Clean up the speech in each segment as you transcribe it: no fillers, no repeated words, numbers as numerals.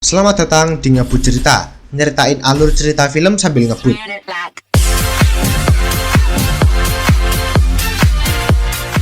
Selamat datang di Ngebut Cerita, nyeritain alur cerita film sambil ngebut.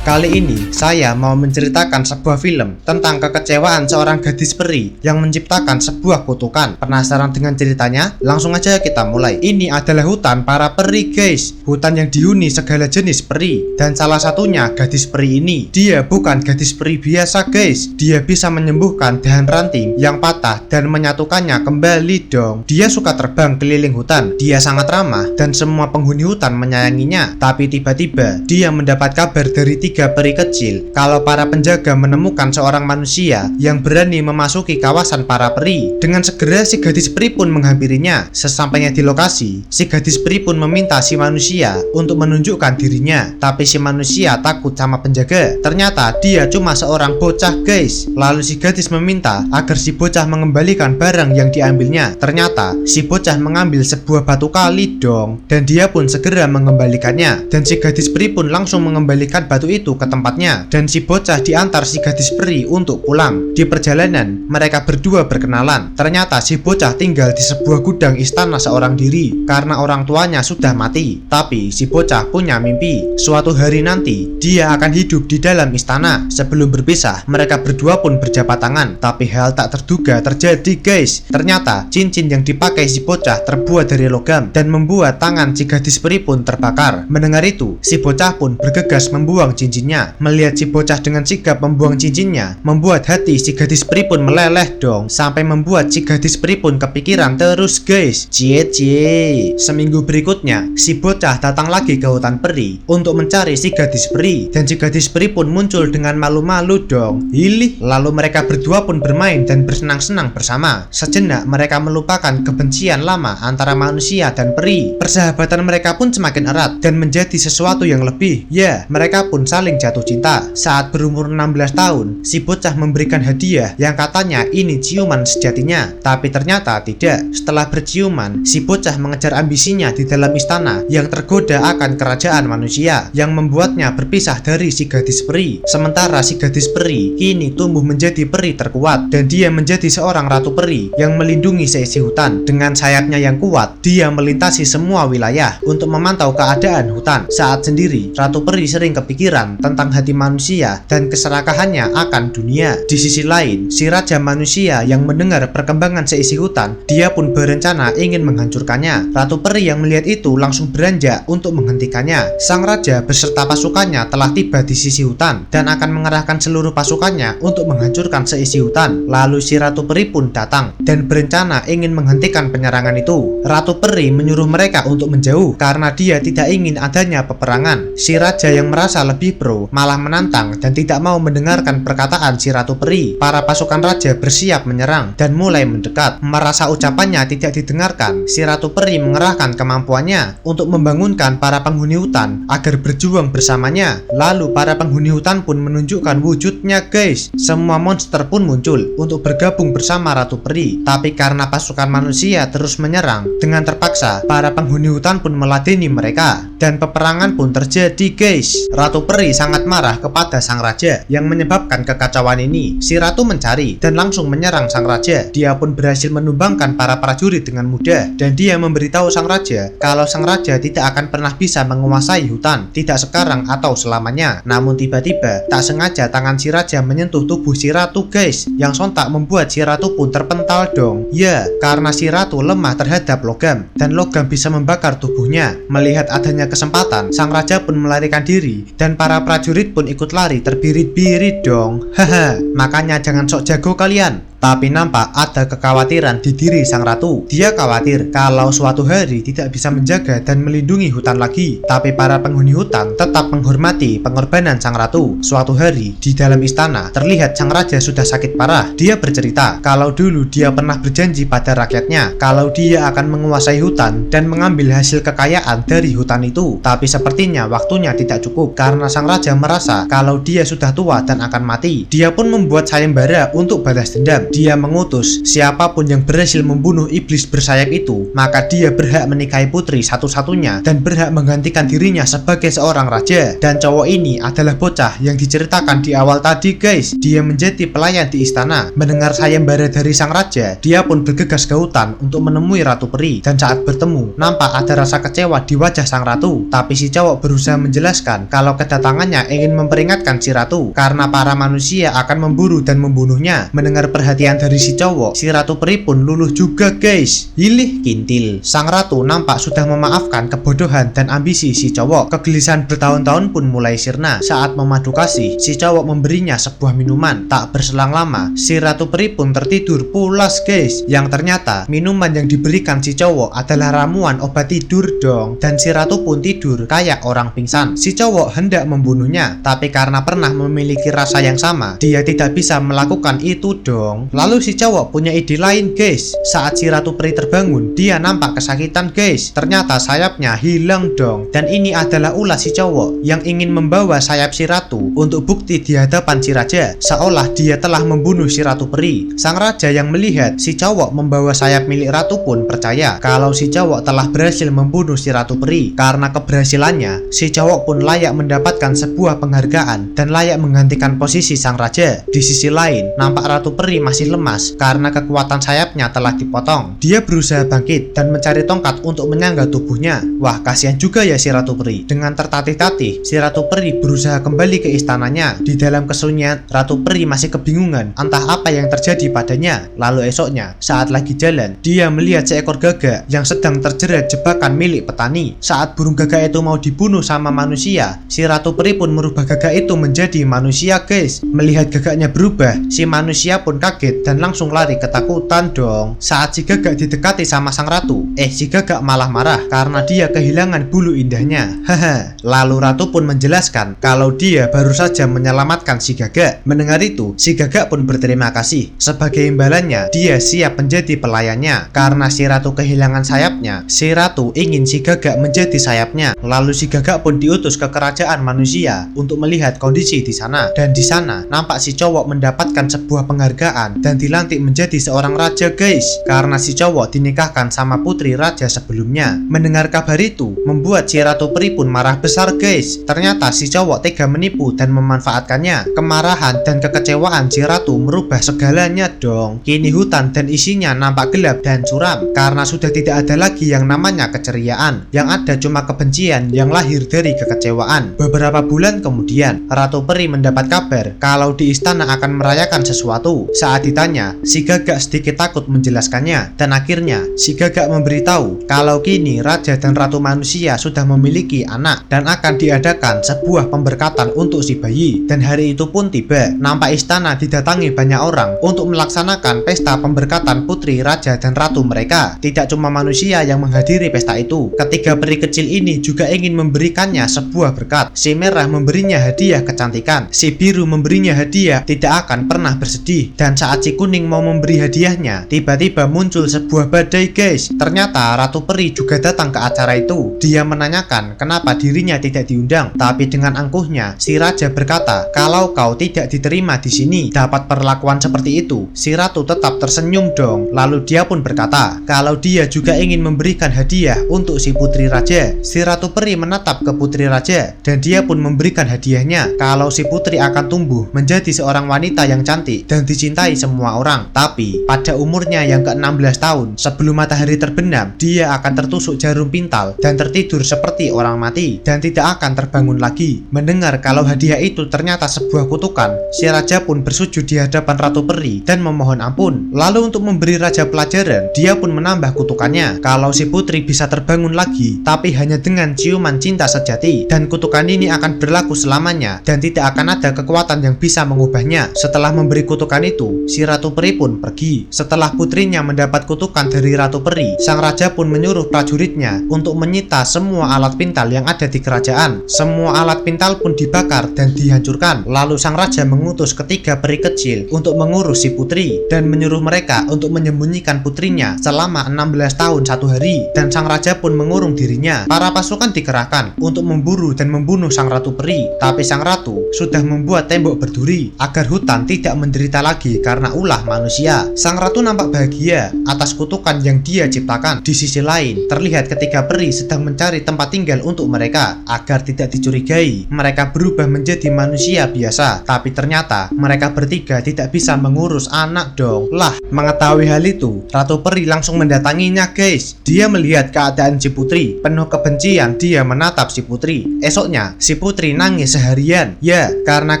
Kali ini saya mau menceritakan sebuah film tentang kekecewaan seorang gadis peri yang menciptakan sebuah kutukan. Penasaran dengan ceritanya? Langsung aja kita mulai. Ini adalah hutan para peri, guys. Hutan yang dihuni segala jenis peri, dan salah satunya gadis peri ini. Dia bukan gadis peri biasa, guys. Dia bisa menyembuhkan dahan ranting yang patah dan menyatukannya kembali dong. Dia suka terbang keliling hutan. Dia sangat ramah dan semua penghuni hutan menyayanginya. Tapi tiba-tiba dia mendapat kabar dari tiga peri kecil kalau para penjaga menemukan seorang manusia yang berani memasuki kawasan para peri. Dengan segera si gadis peri pun menghampirinya. Sesampainya di lokasi, si gadis peri pun meminta si manusia untuk menunjukkan dirinya. Tapi si manusia takut sama penjaga. Ternyata dia cuma seorang bocah, guys. Lalu si gadis meminta agar si bocah mengembalikan barang yang diambilnya. Ternyata si bocah mengambil sebuah batu kali dong, dan dia pun segera mengembalikannya. Dan si gadis peri pun langsung mengembalikan batu itu ke tempatnya, dan si bocah diantar si gadis peri untuk pulang. Di perjalanan, mereka berdua berkenalan. Ternyata si bocah tinggal di sebuah gudang istana seorang diri karena orang tuanya sudah mati. Tapi si bocah punya mimpi, suatu hari nanti dia akan hidup di dalam istana. Sebelum berpisah, mereka berdua pun berjabat tangan. Tapi hal tak terduga terjadi, guys. Ternyata cincin yang dipakai si bocah terbuat dari logam dan membuat tangan si gadis peri pun terbakar. Mendengar itu, si bocah pun bergegas membuang cincinnya. Melihat si bocah dengan sigap membuang cincinnya, membuat hati si gadis peri pun meleleh dong, sampai membuat si gadis peri pun kepikiran terus, guys. Cie. Seminggu berikutnya, si bocah datang lagi ke hutan peri untuk mencari si gadis peri, dan si gadis peri pun muncul dengan malu-malu dong. Hilih. Lalu mereka berdua pun bermain dan bersenang-senang bersama. Sejenak mereka melupakan kebencian lama antara manusia dan peri. Persahabatan mereka pun semakin erat dan menjadi sesuatu yang lebih. Ya, mereka pun saling jatuh cinta. Saat berumur 16 tahun, si bocah memberikan hadiah yang katanya ini ciuman sejatinya. Tapi ternyata tidak. Setelah berciuman, si bocah mengejar ambisinya di dalam istana yang tergoda akan kerajaan manusia, yang membuatnya berpisah dari si gadis peri. Sementara si gadis peri kini tumbuh menjadi peri terkuat, dan dia menjadi seorang ratu peri yang melindungi seisi hutan. Dengan sayapnya yang kuat, dia melintasi semua wilayah untuk memantau keadaan hutan. Saat sendiri, ratu peri sering kepikiran tentang hati manusia dan keserakahannya akan dunia. Di sisi lain, si raja manusia yang mendengar perkembangan seisi hutan, dia pun berencana ingin menghancurkannya. Ratu peri yang melihat itu langsung beranjak untuk menghentikannya. Sang raja beserta pasukannya telah tiba di sisi hutan dan akan mengerahkan seluruh pasukannya untuk menghancurkan seisi hutan. Lalu si ratu peri pun datang dan berencana ingin menghentikan penyerangan itu. Ratu peri menyuruh mereka untuk menjauh karena dia tidak ingin adanya peperangan. Si raja yang merasa lebih pro malah menantang dan tidak mau mendengarkan perkataan si ratu peri. Para pasukan raja bersiap menyerang dan mulai mendekat. Merasa ucapannya tidak didengarkan, si ratu peri mengerahkan kemampuannya untuk membangunkan para penghuni hutan agar berjuang bersamanya. Lalu para penghuni hutan pun menunjukkan wujudnya, guys. Semua monster pun muncul untuk bergabung bersama ratu peri. Tapi karena pasukan manusia terus menyerang, dengan terpaksa para penghuni hutan pun meladeni mereka dan peperangan pun terjadi, guys. Ratu peri sangat marah kepada sang raja yang menyebabkan kekacauan ini. Si ratu mencari dan langsung menyerang sang raja. Dia pun berhasil menumbangkan para prajurit dengan mudah, dan dia memberitahu sang raja kalau sang raja tidak akan pernah bisa menguasai hutan, tidak sekarang atau selamanya. Namun tiba-tiba tak sengaja tangan si raja menyentuh tubuh si ratu, guys, yang sontak membuat si ratu pun terpental dong. Ya, karena si ratu lemah terhadap logam dan logam bisa membakar tubuhnya. Melihat adanya kesempatan, sang raja pun melarikan diri dan para prajurit pun ikut lari terbirit-birit dong. Haha, makanya jangan sok jago kalian. Tapi nampak ada kekhawatiran di diri sang ratu. Dia khawatir kalau suatu hari tidak bisa menjaga dan melindungi hutan lagi. Tapi para penghuni hutan tetap menghormati pengorbanan sang ratu. Suatu hari di dalam istana, terlihat sang raja sudah sakit parah. Dia bercerita kalau dulu dia pernah berjanji pada rakyatnya kalau dia akan menguasai hutan dan mengambil hasil kekayaan dari hutan itu. Tapi sepertinya waktunya tidak cukup karena sang raja merasa kalau dia sudah tua dan akan mati. Dia pun membuat sayembara untuk balas dendam. Dia mengutus siapapun yang berhasil membunuh iblis bersayap itu, maka dia berhak menikahi putri satu-satunya dan berhak menggantikan dirinya sebagai seorang raja. Dan cowok ini adalah bocah yang diceritakan di awal tadi guys. Dia menjadi pelayan di istana. Mendengar sayembara dari sang raja, dia pun bergegas ke hutan untuk menemui Ratu Peri. Dan saat bertemu, nampak ada rasa kecewa di wajah sang ratu. Tapi si cowok berusaha menjelaskan kalau kedatangannya ingin memperingatkan si ratu karena para manusia akan memburu dan membunuhnya. Mendengar perhatian dari si cowok, si Ratu Peri pun luluh juga guys. Hilih kintil, sang ratu nampak sudah memaafkan kebodohan dan ambisi si cowok. Kegelisahan bertahun-tahun pun mulai sirna. Saat memadu kasih, si cowok memberinya sebuah minuman. Tak berselang lama, si Ratu Peri pun tertidur pulas guys. Yang ternyata minuman yang diberikan si cowok adalah ramuan obat tidur dong. Dan si ratu pun tidur kayak orang pingsan. Si cowok hendak membunuhnya, tapi karena pernah memiliki rasa yang sama, dia tidak bisa melakukan itu dong. Lalu si cowok punya ide lain guys. Saat si Ratu Peri terbangun, dia nampak kesakitan guys. Ternyata sayapnya hilang dong. Dan ini adalah ulah si cowok yang ingin membawa sayap si ratu untuk bukti di hadapan si raja, seolah dia telah membunuh si Ratu Peri. Sang raja yang melihat si cowok membawa sayap milik ratu pun percaya kalau si cowok telah berhasil membunuh si Ratu Peri. Karena keberhasilannya, si cowok pun layak mendapatkan sebuah penghargaan dan layak menggantikan posisi sang raja. Di sisi lain, nampak Ratu Peri masih lemas karena kekuatan sayapnya telah dipotong. Dia berusaha bangkit dan mencari tongkat untuk menyangga tubuhnya. Wah, kasihan juga ya si Ratu Peri. Dengan tertatih-tatih, si Ratu Peri berusaha kembali ke istananya. Di dalam kesunyian, Ratu Peri masih kebingungan entah apa yang terjadi padanya. Lalu esoknya, saat lagi jalan, dia melihat seekor gagak yang sedang terjerat jebakan milik petani. Saat burung gagak itu mau dibunuh sama manusia, si Ratu Peri pun merubah gagak itu menjadi manusia guys. Melihat gagaknya berubah, si manusia pun kaget dan langsung lari ketakutan dong. Saat si gagak didekati sama sang ratu, si gagak malah marah karena dia kehilangan bulu indahnya. Haha. Lalu ratu pun menjelaskan kalau dia baru saja menyelamatkan si gagak. Mendengar itu, si gagak pun berterima kasih. Sebagai imbalannya, dia siap menjadi pelayannya. Karena si ratu kehilangan sayapnya, si ratu ingin si gagak menjadi sayapnya. Lalu si gagak pun diutus ke kerajaan manusia untuk melihat kondisi di sana. Dan di sana nampak si cowok mendapatkan sebuah penghargaan dan dilantik menjadi seorang raja guys. Karena si cowok dinikahkan sama putri raja sebelumnya. Mendengar kabar itu, membuat si Ratu Peri pun marah besar guys. Ternyata si cowok tega menipu dan memanfaatkannya. Kemarahan dan kekecewaan si ratu merubah segalanya dong. Kini hutan dan isinya nampak gelap dan suram karena sudah tidak ada lagi yang namanya keceriaan. Yang ada cuma kebencian yang lahir dari kekecewaan. Beberapa bulan kemudian, Ratu Peri mendapat kabar kalau di istana akan merayakan sesuatu. Saat ditanya, si gagak sedikit takut menjelaskannya. Dan akhirnya, si gagak memberitahu kalau kini raja dan ratu manusia sudah memiliki anak dan akan diadakan sebuah pemberkatan untuk si bayi. Dan hari itu pun tiba. Nampak istana didatangi banyak orang untuk melaksanakan pesta pemberkatan putri raja dan ratu mereka. Tidak cuma manusia yang menghadiri pesta itu. Ketiga peri kecil ini juga ingin memberikannya sebuah berkat. Si merah memberinya hadiah kecantikan. Si biru memberinya hadiah tidak akan pernah bersedih. Dan saat si kuning mau memberi hadiahnya, tiba-tiba muncul sebuah badai guys. Ternyata Ratu Peri juga datang ke acara itu. Dia menanyakan kenapa dirinya tidak diundang. Tapi dengan angkuhnya, si raja berkata kalau kau tidak diterima di sini dapat perlakuan seperti itu. Si ratu tetap tersenyum dong. Lalu dia pun berkata kalau dia juga ingin memberikan hadiah untuk si putri raja. Si Ratu Peri menatap ke putri raja dan dia pun memberikan hadiahnya kalau si putri akan tumbuh menjadi seorang wanita yang cantik dan dicintai semua orang. Tapi pada umurnya yang ke-16 tahun, sebelum matahari terbenam, dia akan tertusuk jarum pintal dan tertidur seperti orang mati dan tidak akan terbangun lagi. Mendengar kalau hadiah itu ternyata sebuah kutukan, si raja pun bersujud di hadapan Ratu Peri dan memohon ampun. Lalu untuk memberi raja pelajaran, dia pun menambah kutukannya kalau si putri bisa terbangun lagi, tapi hanya dengan ciuman cinta sejati. Dan kutukan ini akan berlaku selamanya dan tidak akan ada kekuatan yang bisa mengubahnya. Setelah memberi kutukan itu, si Ratu Peri pun pergi. Setelah putrinya mendapat kutukan dari Ratu Peri, sang raja pun menyuruh prajuritnya untuk menyita semua alat pintal yang ada di kerajaan. Semua alat pintal pun dibakar dan dihancurkan. Lalu sang raja mengutus ketiga peri kecil untuk mengurus si putri dan menyuruh mereka untuk menyembunyikan putrinya selama 16 tahun 1 hari. Dan sang raja pun mengurung dirinya. Para pasukan dikerahkan untuk memburu dan membunuh sang Ratu Peri. Tapi sang ratu sudah membuat tembok berduri agar hutan tidak menderita lagi karena karena ulah manusia. Sang ratu nampak bahagia atas kutukan yang dia ciptakan. Di sisi lain, terlihat ketika peri sedang mencari tempat tinggal untuk mereka agar tidak dicurigai. Mereka berubah menjadi manusia biasa, tapi ternyata mereka bertiga tidak bisa mengurus anak dong. Lah, mengetahui hal itu, Ratu Peri langsung mendatanginya guys. Dia melihat keadaan si putri, penuh kebencian dia menatap si putri. Esoknya, si putri nangis seharian. Ya, karena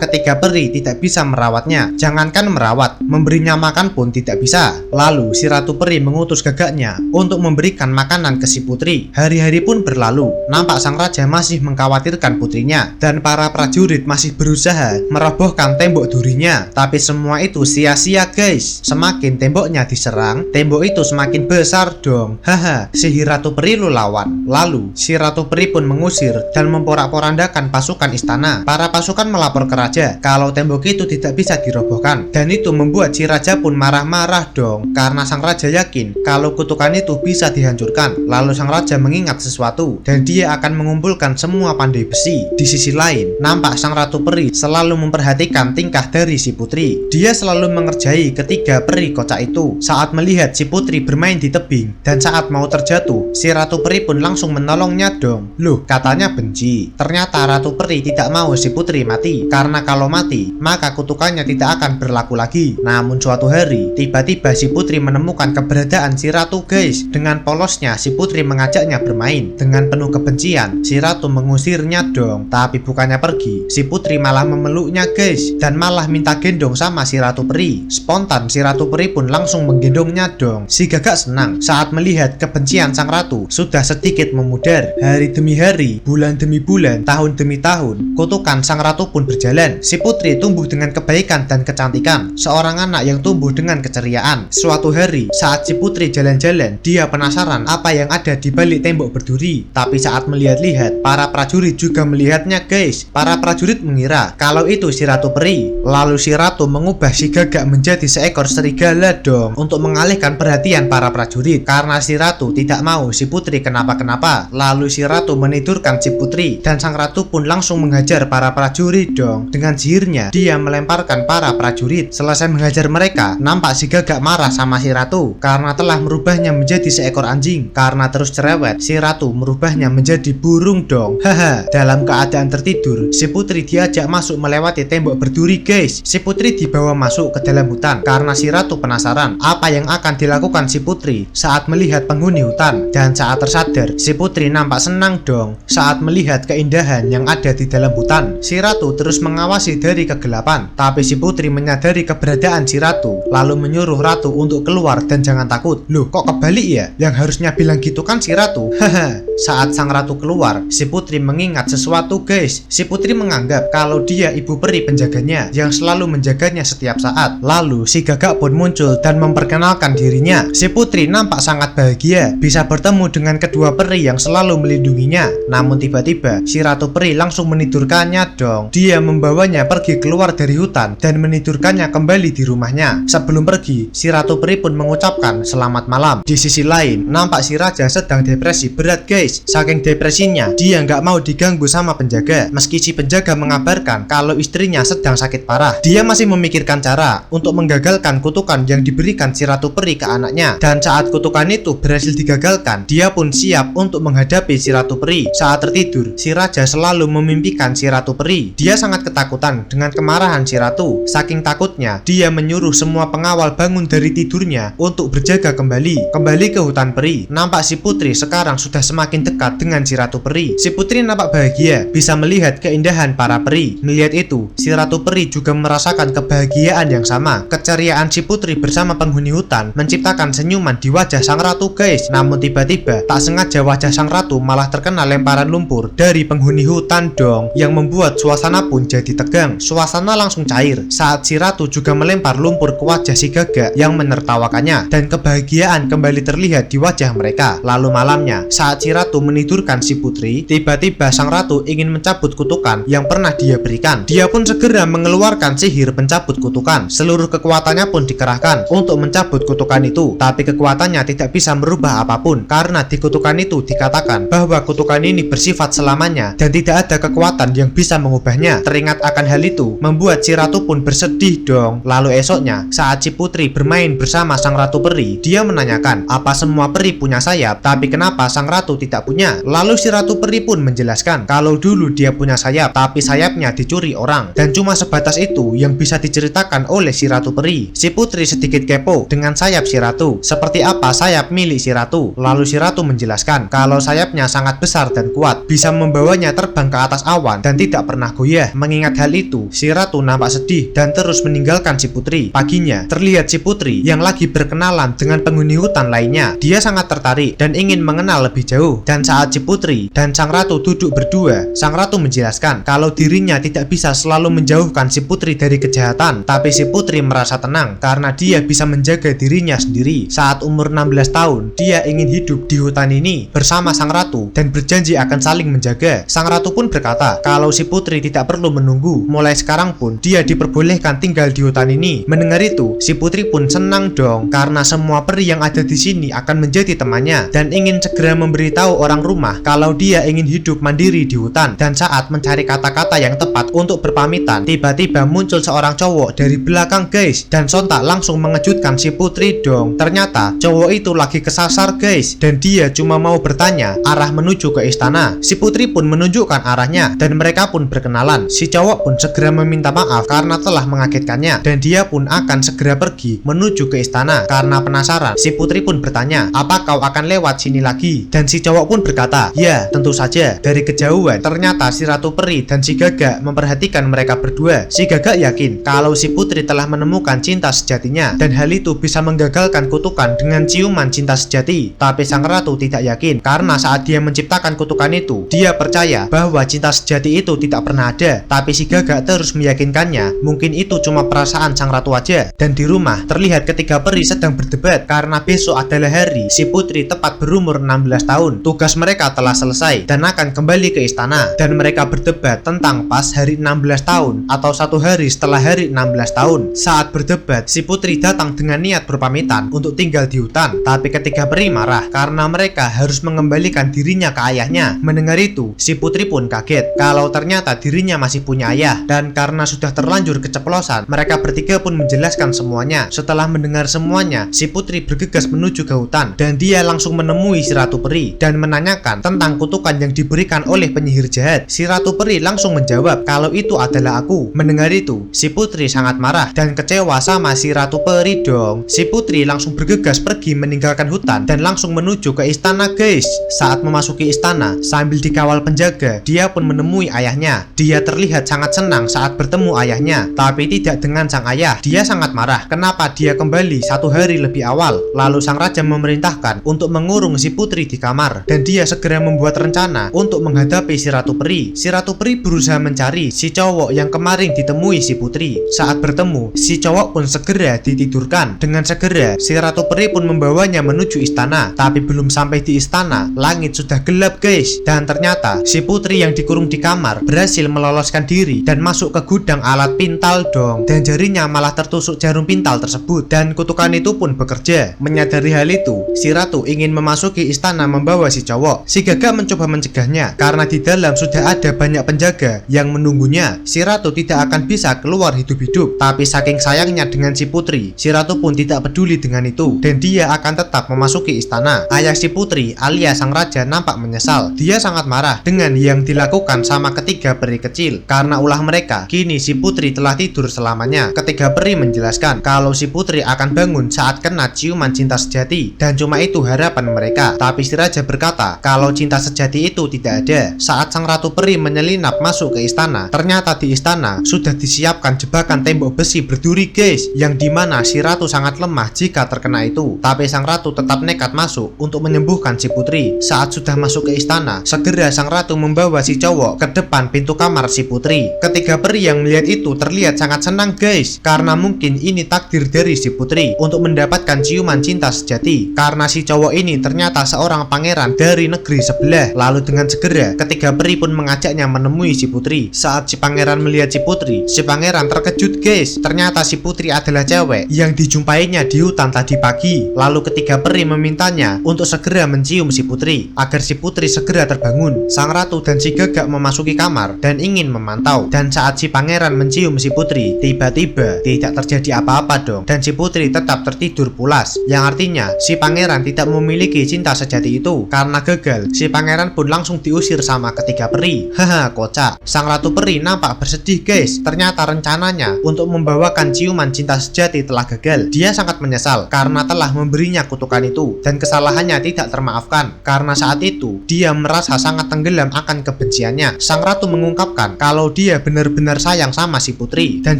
ketiga peri tidak bisa merawatnya. Jangankan merawat, memberinya makan pun tidak bisa. Lalu, si Ratu Peri mengutus gagaknya untuk memberikan makanan ke si putri. Hari-hari pun berlalu. Nampak sang raja masih mengkhawatirkan putrinya, dan para prajurit masih berusaha merobohkan tembok durinya. Tapi semua itu sia-sia guys. Semakin temboknya diserang, tembok itu semakin besar dong. Haha, sihir Ratu Peri lu lawan. Lalu, si Ratu Peri pun mengusir dan memporak-porandakan pasukan istana. Para pasukan melapor ke raja kalau tembok itu tidak bisa dirobohkan. Dan itu membuat si raja pun marah-marah dong, karena sang raja yakin kalau kutukan itu bisa dihancurkan. Lalu sang raja mengingat sesuatu dan dia akan mengumpulkan semua pandai besi. Di sisi lain, nampak sang Ratu Peri selalu memperhatikan tingkah dari si putri. Dia selalu mengerjai ketiga peri kocak itu. Saat melihat si putri bermain di tebing dan saat mau terjatuh, si Ratu Peri pun langsung menolongnya dong. Loh, katanya benci. Ternyata Ratu Peri tidak mau si putri mati, karena kalau mati maka kutukannya tidak akan berlaku lagi. Namun suatu hari, tiba-tiba si putri menemukan keberadaan si ratu guys. Dengan polosnya si putri mengajaknya bermain. Dengan penuh kebencian, si ratu mengusirnya dong. Tapi bukannya pergi, si putri malah memeluknya guys, dan malah minta gendong sama si Ratu Peri. Spontan si Ratu Peri pun langsung menggendongnya dong. Si gagak senang saat melihat kebencian sang ratu sudah sedikit memudar. Hari demi hari, bulan demi bulan, tahun demi tahun, kutukan sang ratu pun berjalan. Si putri tumbuh dengan kebaikan dan kecantikan, seorang anak yang tumbuh dengan keceriaan. Suatu hari, saat si putri jalan-jalan, dia penasaran apa yang ada di balik tembok berduri. Tapi saat melihat-lihat, para prajurit juga melihatnya guys. Para prajurit mengira kalau itu si Ratu Peri. Lalu si ratu mengubah si gagak menjadi seekor serigala dong, untuk mengalihkan perhatian para prajurit, karena si ratu tidak mau si putri kenapa-kenapa. Lalu si ratu menidurkan si putri, dan sang ratu pun langsung menghajar para prajurit dong. Dengan sihirnya, dia melemparkan para prajurit. Selesai menghajar mereka, nampak si gagak marah sama si ratu karena telah merubahnya menjadi seekor anjing. Karena terus cerewet, si ratu merubahnya menjadi burung dong. Haha, dalam keadaan tertidur, si putri diajak masuk melewati tembok berduri guys. Si putri dibawa masuk ke dalam hutan karena si ratu penasaran apa yang akan dilakukan si putri saat melihat penghuni hutan. Dan saat tersadar, si putri nampak senang dong saat melihat keindahan yang ada di dalam hutan. Si ratu terus mengawasi dari kegelapan, tapi si putri menyadari keberadaan si ratu, lalu menyuruh ratu untuk keluar dan jangan takut. Loh, kok kebalik ya? Yang harusnya bilang gitu kan si ratu. Haha. Saat sang ratu keluar, si putri mengingat sesuatu guys. Si putri menganggap kalau dia ibu peri penjaganya yang selalu menjaganya setiap saat. Lalu si gagak pun muncul dan memperkenalkan dirinya. Si putri nampak sangat bahagia bisa bertemu dengan kedua peri yang selalu melindunginya. Namun tiba-tiba si Ratu Peri langsung menidurkannya dong. Dia membawanya pergi keluar dari hutan dan menidurkannya kembali di rumahnya. Sebelum pergi, si Ratu Peri pun mengucapkan selamat malam. Di sisi lain, nampak si raja sedang depresi berat guys. Saking depresinya, dia nggak mau diganggu sama penjaga. Meski si penjaga mengabarkan kalau istrinya sedang sakit parah, dia masih memikirkan cara untuk menggagalkan kutukan yang diberikan si Ratu Peri ke anaknya. Dan saat kutukan itu berhasil digagalkan, dia pun siap untuk menghadapi si Ratu Peri. Saat tertidur, si raja selalu memimpikan si Ratu Peri. Dia sangat ketakutan dengan kemarahan si ratu. Saking takutnya, dia menyuruh semua pengawal bangun dari tidurnya untuk berjaga kembali ke hutan peri. Nampak si putri sekarang sudah semakin dekat dengan si Ratu Peri. Si putri nampak bahagia bisa melihat keindahan para peri. Melihat itu, si Ratu Peri juga merasakan kebahagiaan yang sama. Keceriaan si putri bersama penghuni hutan menciptakan senyuman di wajah sang ratu guys. Namun tiba-tiba tak sengaja wajah sang ratu malah terkena lemparan lumpur dari penghuni hutan dong, yang membuat suasana pun jadi tegang. Suasana langsung cair saat si ratu juga melempar lumpur ke wajah si gagak yang menertawakannya, dan kebahagiaan kembali terlihat di wajah mereka. Lalu malamnya, saat si ratu ratu menidurkan si putri, tiba-tiba sang ratu ingin mencabut kutukan yang pernah dia berikan. Dia pun segera mengeluarkan sihir pencabut kutukan. Seluruh kekuatannya pun dikerahkan untuk mencabut kutukan itu, tapi kekuatannya tidak bisa merubah apapun karena di kutukan itu dikatakan bahwa kutukan ini bersifat selamanya dan tidak ada kekuatan yang bisa mengubahnya. Teringat akan hal itu, membuat si ratu pun bersedih dong. Lalu esoknya, saat si putri bermain bersama sang ratu peri, dia menanyakan, apa semua peri punya sayap, tapi kenapa sang ratu tidak punya? Lalu si ratu peri pun menjelaskan kalau dulu dia punya sayap, tapi sayapnya dicuri orang, dan cuma sebatas itu yang bisa diceritakan oleh si ratu peri. Si putri sedikit kepo dengan sayap si ratu. Seperti apa sayap milik si ratu? Lalu si ratu menjelaskan kalau sayapnya sangat besar dan kuat, bisa membawanya terbang ke atas awan dan tidak pernah goyah. Mengingat hal itu, si ratu nampak sedih dan terus meninggalkan si putri. Paginya, terlihat si putri yang lagi berkenalan dengan penghuni hutan lainnya. Dia sangat tertarik dan ingin mengenal lebih jauh. Dan saat si putri dan sang ratu duduk berdua, sang ratu menjelaskan kalau dirinya tidak bisa selalu menjauhkan si putri dari kejahatan, tapi si putri merasa tenang karena dia bisa menjaga dirinya sendiri. Saat umur 16 tahun, dia ingin hidup di hutan ini bersama sang ratu dan berjanji akan saling menjaga. Sang ratu pun berkata kalau si putri tidak perlu menunggu, mulai sekarang pun dia diperbolehkan tinggal di hutan ini. Mendengar itu, si putri pun senang dong karena semua peri yang ada di sini akan menjadi temannya dan ingin segera memberitahu orang rumah kalau dia ingin hidup mandiri di hutan. Dan saat mencari kata-kata yang tepat untuk berpamitan, tiba-tiba muncul seorang cowok dari belakang guys, dan sontak langsung mengejutkan si putri dong. Ternyata cowok itu lagi kesasar guys, dan dia cuma mau bertanya arah menuju ke istana. Si putri pun menunjukkan arahnya dan mereka pun berkenalan. Si cowok pun segera meminta maaf karena telah mengagetkannya, dan dia pun akan segera pergi menuju ke istana. Karena penasaran, si putri pun bertanya, apa kau akan lewat sini lagi? Dan si cowok pun berkata, ya tentu saja. Dari kejauhan, ternyata si ratu peri dan si gagak memperhatikan mereka berdua. Si gagak yakin kalau si putri telah menemukan cinta sejatinya, dan hal itu bisa menggagalkan kutukan dengan ciuman cinta sejati. Tapi sang ratu tidak yakin karena saat dia menciptakan kutukan itu, dia percaya bahwa cinta sejati itu tidak pernah ada. Tapi si gagak terus meyakinkannya mungkin itu cuma perasaan sang ratu aja. Dan di rumah terlihat ketiga peri sedang berdebat karena besok adalah hari si putri tepat berumur 16 tahun. Tugas mereka telah selesai dan akan kembali ke istana, dan mereka berdebat tentang pas hari 16 tahun atau satu hari setelah hari 16 tahun. Saat berdebat, si putri datang dengan niat berpamitan untuk tinggal di hutan, tapi ketiga peri marah karena mereka harus mengembalikan dirinya ke ayahnya. Mendengar itu, si putri pun kaget kalau ternyata dirinya masih punya ayah, dan karena sudah terlanjur keceplosan, mereka bertiga pun menjelaskan semuanya. Setelah mendengar semuanya, si putri bergegas menuju ke hutan dan dia langsung menemui si ratu peri dan menanyakan tentang kutukan yang diberikan oleh penyihir jahat. Si ratu peri langsung menjawab kalau itu adalah aku. Mendengar itu, si putri sangat marah dan kecewa sama si ratu peri dong. Si putri langsung bergegas pergi meninggalkan hutan dan langsung menuju ke istana guys. Saat memasuki istana sambil dikawal penjaga, dia pun menemui ayahnya. Dia terlihat sangat senang saat bertemu ayahnya, tapi tidak dengan sang ayah. Dia sangat marah kenapa dia kembali satu hari lebih awal. Lalu sang raja memerintahkan untuk mengurung si putri di kamar, dan dia segera membuat rencana untuk menghadapi si ratu peri. Si ratu peri berusaha mencari si cowok yang kemarin ditemui si putri. Saat bertemu, si cowok pun segera ditidurkan. Dengan segera, si ratu peri pun membawanya menuju istana. Tapi belum sampai di istana, langit sudah gelap guys. Dan ternyata si putri yang dikurung di kamar berhasil meloloskan diri dan masuk ke gudang alat pintal dong. Dan jarinya malah tertusuk jarum pintal tersebut, dan kutukan itu pun bekerja. Menyadari hal itu, si ratu ingin memasuki istana membawa si cowok. Si gagak mencoba mencegahnya karena di dalam sudah ada banyak penjaga yang menunggunya. Si ratu tidak akan bisa keluar hidup-hidup. Tapi saking sayangnya dengan si putri, si ratu pun tidak peduli dengan itu dan dia akan tetap memasuki istana. Ayah si putri alias sang raja nampak menyesal. Dia sangat marah dengan yang dilakukan sama ketiga peri kecil. Karena ulah mereka, kini si putri telah tidur selamanya. Ketiga peri menjelaskan kalau si putri akan bangun saat kena ciuman cinta sejati, dan cuma itu harapan mereka. Tapi si raja berkata kalau cinta sejati itu tidak ada. Saat sang ratu peri menyelinap masuk ke istana, ternyata di istana sudah disiapkan jebakan tembok besi berduri guys, yang dimana si ratu sangat lemah jika terkena itu. Tapi sang ratu tetap nekat masuk untuk menyembuhkan si putri. Saat sudah masuk ke istana, segera sang ratu membawa si cowok ke depan pintu kamar si putri. Ketiga peri yang melihat itu terlihat sangat senang guys, karena mungkin ini takdir dari si putri untuk mendapatkan ciuman cinta sejati. Karena si cowok ini ternyata seorang pangeran keponakan dari negeri sebelah. Lalu dengan segera ketiga peri pun mengajaknya menemui si putri. Saat si pangeran melihat si putri, si pangeran terkejut guys. Ternyata si putri adalah cewek yang dijumpainya di hutan tadi pagi. Lalu ketiga peri memintanya untuk segera mencium si putri agar si putri segera terbangun. Sang ratu dan si gagak memasuki kamar dan ingin memantau. Dan saat si pangeran mencium si putri, tiba-tiba tidak terjadi apa-apa dong, dan si putri tetap tertidur pulas. Yang artinya si pangeran tidak memiliki cinta sejati itu. Karena gagal, si pangeran pun langsung diusir sama ketiga peri. Haha, kocak. Sang ratu peri nampak bersedih guys. Ternyata rencananya untuk membawakan ciuman cinta sejati telah gagal. Dia sangat menyesal karena telah memberinya kutukan itu, dan kesalahannya tidak termaafkan. Karena saat itu dia merasa sangat tenggelam akan kebenciannya. Sang ratu mengungkapkan kalau dia benar-benar sayang sama si putri, dan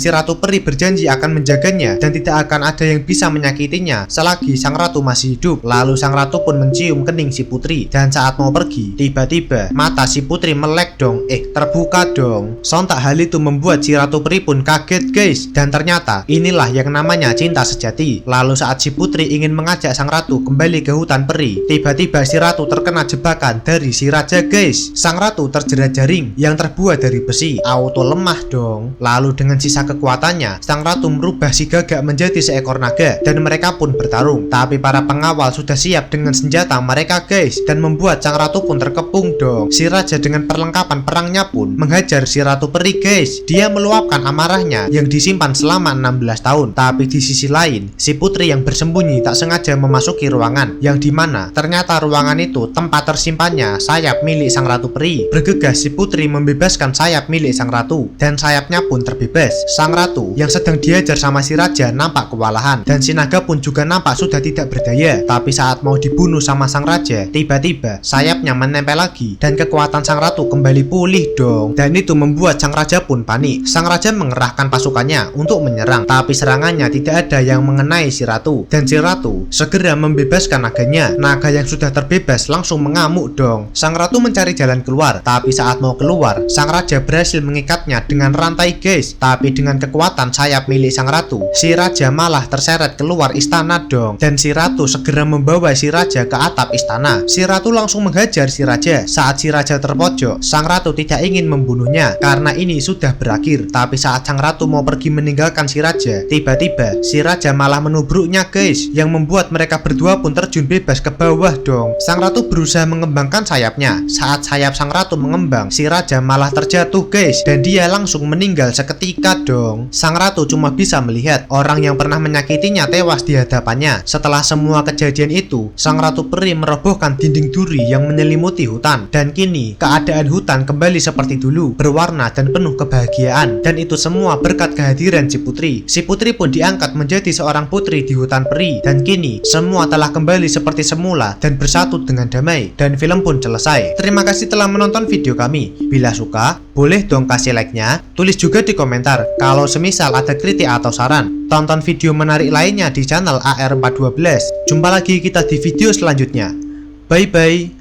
si ratu peri berjanji akan menjaganya dan tidak akan ada yang bisa menyakitinya selagi sang ratu masih hidup. Lalu sang ratu pun mencium kening si putri, dan saat mau pergi, tiba-tiba mata si putri melek dong, terbuka dong. Sontak hal itu membuat si ratu peri pun kaget guys, dan ternyata inilah yang namanya cinta sejati. Lalu saat si putri ingin mengajak sang ratu kembali ke hutan peri, tiba-tiba si ratu terkena jebakan dari si raja guys. Sang ratu terjerat jaring yang terbuat dari besi, auto lemah dong. Lalu dengan sisa kekuatannya, sang ratu merubah si gagak menjadi seekor naga, dan mereka pun bertarung. Tapi para pengawal sudah siap dengan senjata mereka guys, dan membuat sang ratu pun terkepung dong. Si raja dengan perlengkapan perangnya pun menghajar si ratu peri guys. Dia meluapkan amarahnya yang disimpan selama 16 tahun. Tapi di sisi lain, si putri yang bersembunyi tak sengaja memasuki ruangan yang dimana ternyata ruangan itu tempat tersimpannya sayap milik sang ratu peri. Bergegas si putri membebaskan sayap milik sang ratu, dan sayapnya pun terbebas. Sang ratu yang sedang diajar sama si raja nampak kewalahan, dan si naga pun juga nampak sudah tidak berdaya. Tapi saat mau dibunuh sama sang raja, tiba-tiba sayapnya menempel lagi, dan kekuatan sang ratu kembali pulih dong. Dan itu membuat sang raja pun panik. Sang raja mengerahkan pasukannya untuk menyerang, tapi serangannya tidak ada yang mengenai si ratu, dan si ratu segera membebaskan naganya. Naga yang sudah terbebas langsung mengamuk dong. Sang ratu mencari jalan keluar, tapi saat mau keluar, sang raja berhasil mengikatnya dengan rantai guys. Tapi dengan kekuatan sayap milik sang ratu, si raja malah terseret keluar istana dong, dan si ratu segera membawa si raja ke atap istana. Si ratu langsung menghajar si raja. Saat si raja terpojok, sang ratu tidak ingin membunuhnya karena ini sudah berakhir. Tapi saat sang ratu mau pergi meninggalkan si raja, tiba-tiba si raja malah menubruknya guys, yang membuat mereka berdua pun terjun bebas ke bawah dong. Sang ratu berusaha mengembangkan sayapnya. Saat sayap sang ratu mengembang, si raja malah terjatuh guys, dan dia langsung meninggal seketika dong. Sang ratu cuma bisa melihat orang yang pernah menyakitinya tewas di hadapannya. Setelah semua kejadian itu, sang ratu peri merobohkan dinding duri yang menyelimuti hutan, dan kini keadaan hutan kembali seperti dulu, berwarna dan penuh kebahagiaan. Dan itu semua berkat kehadiran si putri. Si putri pun diangkat menjadi seorang putri di hutan peri, dan kini semua telah kembali seperti semula dan bersatu dengan damai. Dan film pun selesai. Terima kasih telah menonton video kami. Bila suka, boleh dong kasih like-nya. Tulis juga di komentar kalau semisal ada kritik atau saran. Tonton video menarik lainnya di channel AR412. Jumpa lagi kita di video selanjutnya. Bye bye.